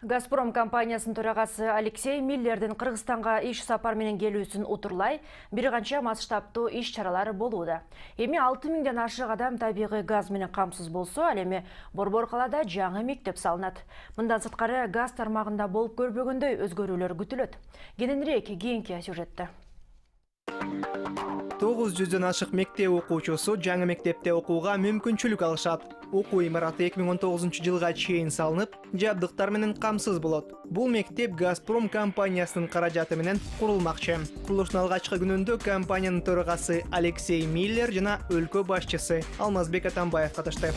Газпром компаниясының төрағасы Алексей Миллердин Кыргызстанга иш сапар менен келүүсүн утурлай, бир канча масштабтуу иш чаралары болууда. Эми 6000ден ашык адам табигый газ менен камсыз болсо, ал эми Борбор калаада жаңы мектеп салынат. Мындан сырткары газ тармагында болуп көрбөгөндөй өзгөрүүлөр күтүлөт. Кененирээк кийинки сюжетте. 900дөн ашык мектеп окуучусу жаңы мектепте окууга мүмкүнчүлүк алышат. Окуу имараты 2019-жылга чейин салынып, жабдыктар менен камсыз болот. Бул мектеп Газпром компаниясынын каражаты менен курулмакчы. Курулуштун алгачкы күнүндө компаниянын төрагасы Алексей Миллер жана өлкө башчысы Алмазбек Атамбаев катышты.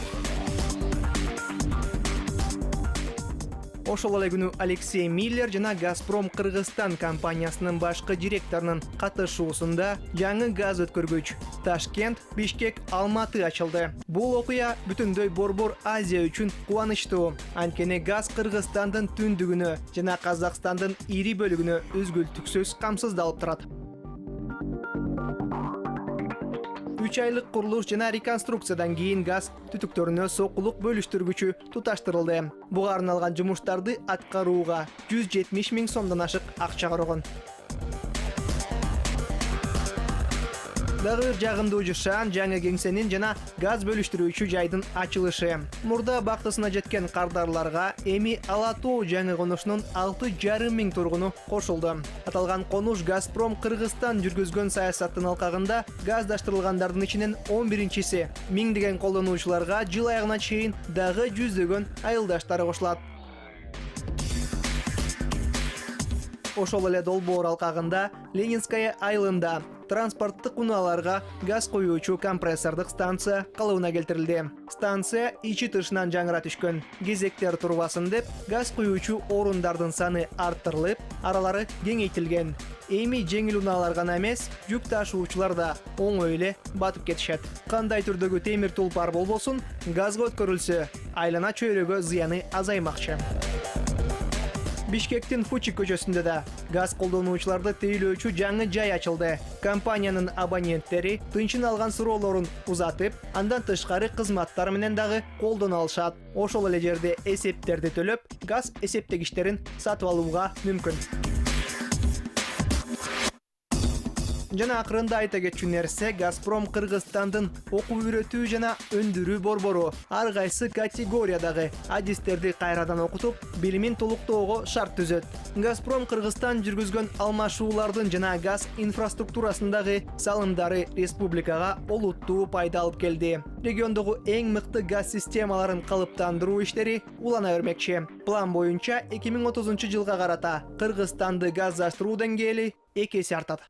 Ошол эле күнү Алексей Миллер жана Газпром Кыргызстан компаниясынын башкы директорунун катышуусунда жаңы газ өткөргүч Ташкент, Бишкек, Алматы ачылды. Бул окуя бүтүндөй Борбор Азия үчүн кубанычтуу. Анткени газ Кыргызстандын түндүгүнө жана Казакстандын ири бөлүгүнө үзгүлтүксүз камсыздалып турат. 3 айлык курулуш жана реконструкциядан кийин газ түтүктөрүнө сокулук бөлүштүргүчү туташтырылды. Буга арналган жумуштарды аткарууга 170 000 сомдон ашык акча каралган. Дагы жагымдуу жашан жаңы кеңсенин жана газ бөлүштүрүүчү жайдын ачылышы. Мурда бактысына жеткен кардарларга эми Ала Тоо жаңы конушунун 6,5 мың тургуну кошулду. Аталган конуш Газпром Кыргызстан жүргүзгөн саясаттын алкагында газдаштырылгандардын ичинен 11-си. Миңдеген колдонуучуларга жыл аягына чейин дагы жүздөгөн айылдаштары кошулат. Ошол эле долбоор алкагында Ленинская айылында транспорттук унааларга газ коюучу компрессордук станция калыбына келтирилди. Станция ичи тышынан жаңыра түшкөн. Кезектер турбасын деп газ коюучу орундардын саны арттырылып, аралары кеңейтилген. Эми жеңил унаалар гана эмес, жүк ташуучулар да оңой эле батып кетишет. Кандай түрдөгү темир тулпар болбосун, газга өткөрүлсө, айлана чөйрөгө зыяны азаймакчы. Бишкектин Фучик көчөсүндө да газ колдонуучуларды тейлөөчү жаңы жай ачылды. Компаниянын абоненттери тынчын алган суроолорун узатып, андан тышкары кызматтар менен дагы колдоно алышат. Ошол эле жерде эсептерди төлөп, газ эсептегичтерин сатып алууга мүмкүн. Жана акырында айта кетчү нерсе, Газпром Кыргызстандын окуу үйрөтүү жана өндүрүү борбору ар кайсы категориядагы адистерди кайрадан окутуп, билимин толуктоого шарт түзөт. Газпром Кыргызстан жүргүзгөн алмашуулардын жана газ инфраструктурасындагы салымдары республикага олуттуу пайда алып келди. Региондогу эң мыкты газ системаларын калыптандыруу иштери улана бермекчи. План боюнча 2030 жылга карата Кыргызстанды газдаштыруу деңгээли 2 эсе артат.